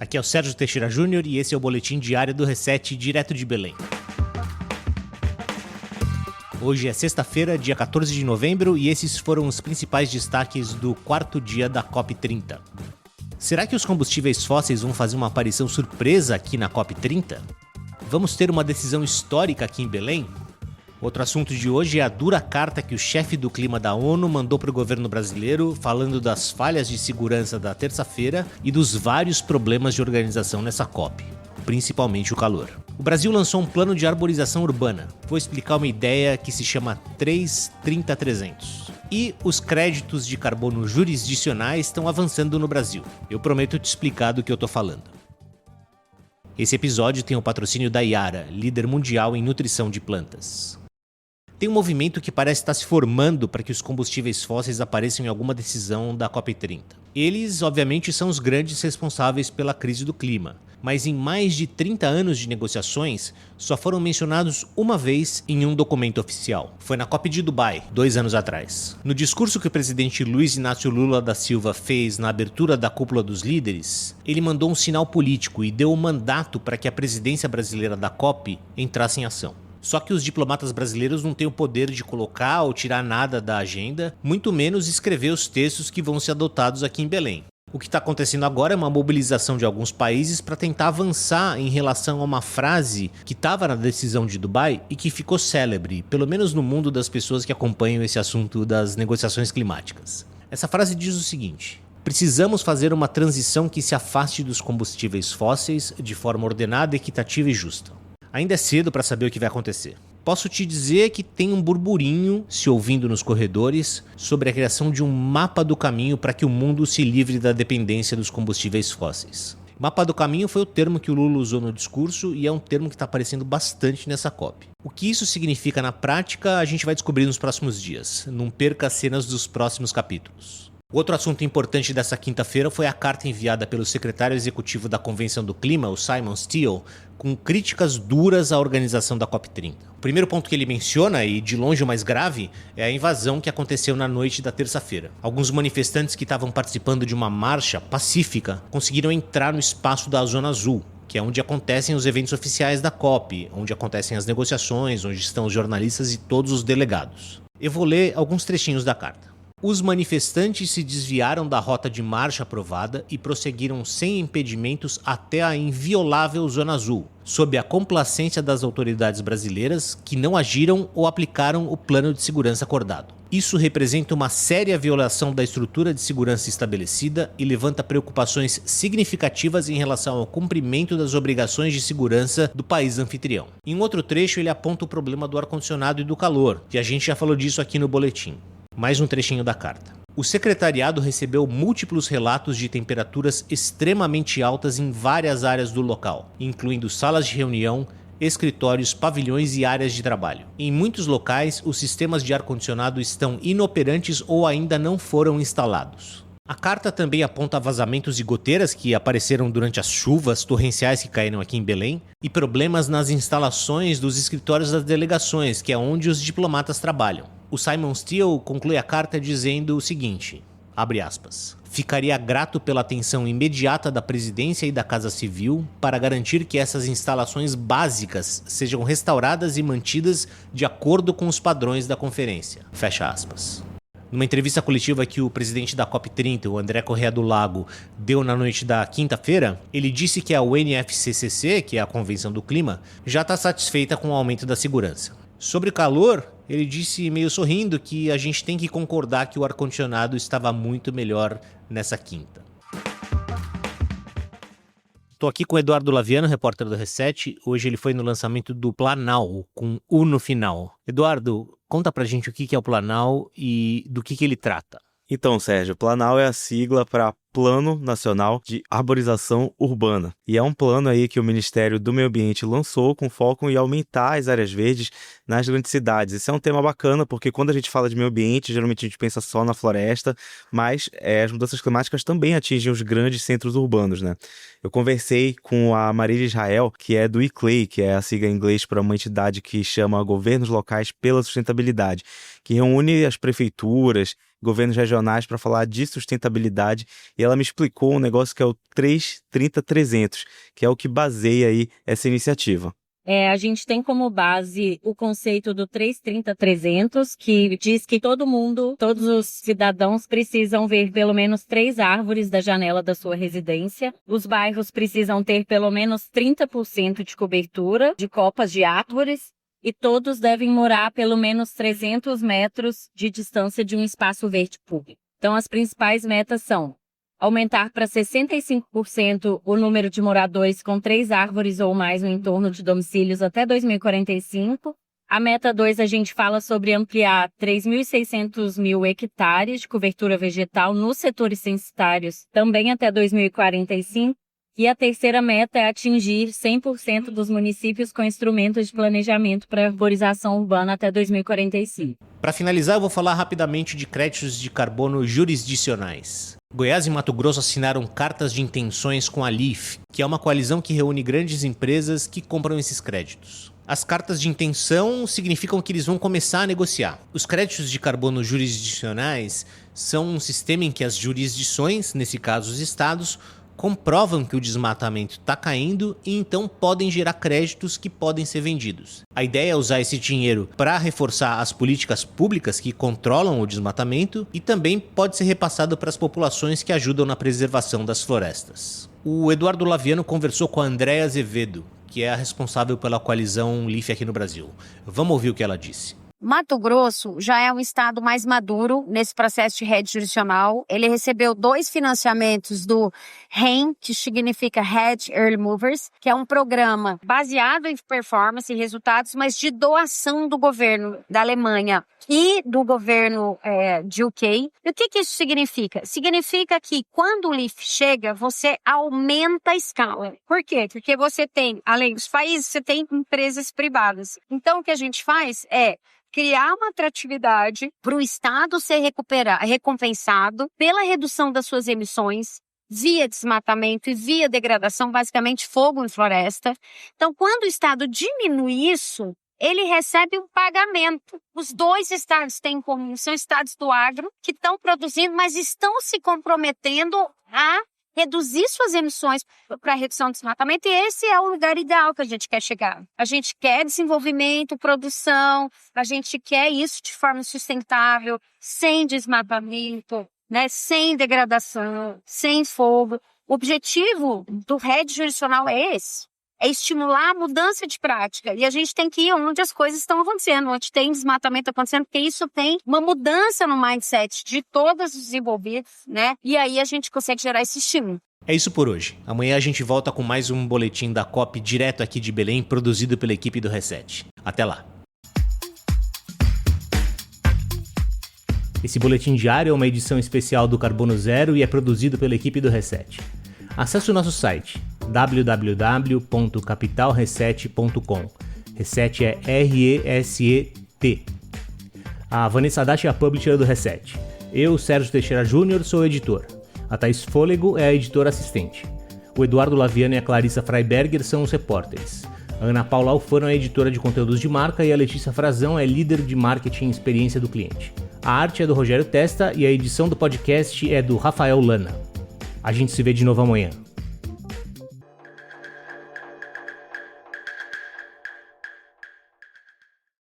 Aqui é o Sérgio Teixeira Júnior e esse é o Boletim Diário do Reset, direto de Belém. Hoje é sexta-feira, dia 14 de novembro, e esses foram os principais destaques do quarto dia da COP30. Será que os combustíveis fósseis vão fazer uma aparição surpresa aqui na COP30? Vamos ter uma decisão histórica aqui em Belém? Outro assunto de hoje é a dura carta que o chefe do clima da ONU mandou para o governo brasileiro, falando das falhas de segurança da terça-feira e dos vários problemas de organização nessa COP, principalmente o calor. O Brasil lançou um plano de arborização urbana. Vou explicar uma ideia que se chama 330-300. E os créditos de carbono jurisdicionais estão avançando no Brasil. Eu prometo te explicar do que eu tô falando. Esse episódio tem o patrocínio da Yara, líder mundial em nutrição de plantas. Tem um movimento que parece estar se formando para que os combustíveis fósseis apareçam em alguma decisão da COP30. Eles, obviamente, são os grandes responsáveis pela crise do clima, mas em mais de 30 anos de negociações, só foram mencionados uma vez em um documento oficial. Foi na COP de Dubai, 2 anos atrás. No discurso que o presidente Luiz Inácio Lula da Silva fez na abertura da cúpula dos líderes, ele mandou um sinal político e deu um mandato para que a presidência brasileira da COP entrasse em ação. Só que os diplomatas brasileiros não têm o poder de colocar ou tirar nada da agenda, muito menos escrever os textos que vão ser adotados aqui em Belém. O que está acontecendo agora é uma mobilização de alguns países para tentar avançar em relação a uma frase que estava na decisão de Dubai e que ficou célebre, pelo menos no mundo das pessoas que acompanham esse assunto das negociações climáticas. Essa frase diz o seguinte: precisamos fazer uma transição que se afaste dos combustíveis fósseis de forma ordenada, equitativa e justa. Ainda é cedo para saber o que vai acontecer. Posso te dizer que tem um burburinho se ouvindo nos corredores sobre a criação de um mapa do caminho para que o mundo se livre da dependência dos combustíveis fósseis. Mapa do caminho foi o termo que o Lula usou no discurso e é um termo que está aparecendo bastante nessa COP. O que isso significa na prática, a gente vai descobrir nos próximos dias. Não perca as cenas dos próximos capítulos. Outro assunto importante dessa quinta-feira foi a carta enviada pelo secretário executivo da Convenção do Clima, o Simon Stiell, com críticas duras à organização da COP30. O primeiro ponto que ele menciona, e de longe o mais grave, é a invasão que aconteceu na noite da terça-feira. Alguns manifestantes que estavam participando de uma marcha pacífica conseguiram entrar no espaço da Zona Azul, que é onde acontecem os eventos oficiais da COP, onde acontecem as negociações, onde estão os jornalistas e todos os delegados. Eu vou ler alguns trechinhos da carta. Os manifestantes se desviaram da rota de marcha aprovada e prosseguiram sem impedimentos até a inviolável Zona Azul, sob a complacência das autoridades brasileiras que não agiram ou aplicaram o plano de segurança acordado. Isso representa uma séria violação da estrutura de segurança estabelecida e levanta preocupações significativas em relação ao cumprimento das obrigações de segurança do país anfitrião. Em outro trecho, ele aponta o problema do ar-condicionado e do calor, e a gente já falou disso aqui no boletim. Mais um trechinho da carta. O secretariado recebeu múltiplos relatos de temperaturas extremamente altas em várias áreas do local, incluindo salas de reunião, escritórios, pavilhões e áreas de trabalho. Em muitos locais, os sistemas de ar-condicionado estão inoperantes ou ainda não foram instalados. A carta também aponta vazamentos de goteiras que apareceram durante as chuvas torrenciais que caíram aqui em Belém e problemas nas instalações dos escritórios das delegações, que é onde os diplomatas trabalham. O Simon Stiell conclui a carta dizendo o seguinte, abre aspas, ficaria grato pela atenção imediata da presidência e da Casa Civil para garantir que essas instalações básicas sejam restauradas e mantidas de acordo com os padrões da conferência. Fecha aspas. Numa entrevista coletiva que o presidente da COP30, o André Corrêa do Lago, deu na noite da quinta-feira, ele disse que a UNFCCC, que é a Convenção do Clima, já está satisfeita com o aumento da segurança. Sobre calor, ele disse meio sorrindo que a gente tem que concordar que o ar-condicionado estava muito melhor nessa quinta. Estou aqui com o Eduardo Laviano, repórter do Reset. Hoje ele foi no lançamento do Planal, com U no final. Eduardo, conta pra gente o que é o Planal e do que ele trata. Então, Sérgio, Planal é a sigla para Plano Nacional de Arborização Urbana. E é um plano aí que o Ministério do Meio Ambiente lançou com foco em aumentar as áreas verdes nas grandes cidades. Esse é um tema bacana porque quando a gente fala de meio ambiente, geralmente a gente pensa só na floresta, mas as mudanças climáticas também atingem os grandes centros urbanos, né? Eu conversei com a Marília Israel, que é do ICLEI, que é a sigla em inglês para uma entidade que chama Governos Locais pela Sustentabilidade, que reúne as prefeituras, governos regionais para falar de sustentabilidade. e ela me explicou um negócio que é o 330-300, que é o que baseia aí essa iniciativa. A gente tem como base o conceito do 330-300, que diz que todo mundo, todos os cidadãos precisam ver pelo menos 3 árvores da janela da sua residência. Os bairros precisam ter pelo menos 30% de cobertura de copas de árvores e todos devem morar a pelo menos 300 metros de distância de um espaço verde público. Então, as principais metas são aumentar para 65% o número de moradores com 3 árvores ou mais no entorno de domicílios até 2045. A meta 2, a gente fala sobre ampliar 3.600 mil hectares de cobertura vegetal nos setores censitários também até 2045. E a terceira meta é atingir 100% dos municípios com instrumentos de planejamento para arborização urbana até 2045. Para finalizar, eu vou falar rapidamente de créditos de carbono jurisdicionais. Goiás e Mato Grosso assinaram cartas de intenções com a LIF, que é uma coalizão que reúne grandes empresas que compram esses créditos. As cartas de intenção significam que eles vão começar a negociar. Os créditos de carbono jurisdicionais são um sistema em que as jurisdições, nesse caso os estados, comprovam que o desmatamento está caindo e então podem gerar créditos que podem ser vendidos. A ideia é usar esse dinheiro para reforçar as políticas públicas que controlam o desmatamento e também pode ser repassado para as populações que ajudam na preservação das florestas. O Eduardo Laviano conversou com a Andréa Azevedo, que é a responsável pela coalizão LIF aqui no Brasil. Vamos ouvir o que ela disse. Mato Grosso já é um estado mais maduro nesse processo de rede jurisdicional. Ele recebeu 2 financiamentos do REM, que significa Hedge Early Movers, que é um programa baseado em performance e resultados, mas de doação do governo da Alemanha e do governo de UK. E o que isso significa? Significa que quando o LIF chega, você aumenta a escala. Por quê? Porque você tem, além dos países, você tem empresas privadas. Então, o que a gente faz é criar uma atratividade para o Estado ser recompensado pela redução das suas emissões via desmatamento e via degradação, basicamente fogo em floresta. Então, quando o Estado diminui isso, ele recebe um pagamento. Os 2 estados têm em comum, são estados do agro que estão produzindo, mas estão se comprometendo a reduzir suas emissões para a redução do desmatamento, e esse é o lugar ideal que a gente quer chegar. A gente quer desenvolvimento, produção, a gente quer isso de forma sustentável, sem desmatamento, né, sem degradação, sem fogo. O objetivo do rede jurisdicional é esse. É estimular a mudança de prática. E a gente tem que ir onde as coisas estão acontecendo, onde tem desmatamento acontecendo, porque isso tem uma mudança no mindset de todos os envolvidos, né? E aí a gente consegue gerar esse estímulo. É isso por hoje. Amanhã a gente volta com mais um boletim da COP direto aqui de Belém, produzido pela equipe do Reset. Até lá. Esse boletim diário é uma edição especial do Carbono Zero e é produzido pela equipe do Reset. Acesse o nosso site www.capitalreset.com. Reset é R-E-S-E-T. A Vanessa Haddad é a publisher do Reset. Eu, Sérgio Teixeira Júnior, sou o editor. A Thaís Fôlego é a editora assistente. O Eduardo Laviano e a Clarissa Freiberger são os repórteres. A Ana Paula Alfano é editora de conteúdos de marca e a Letícia Frazão é líder de marketing e experiência do cliente. A arte é do Rogério Testa e a edição do podcast é do Rafael Lana. A gente se vê de novo amanhã.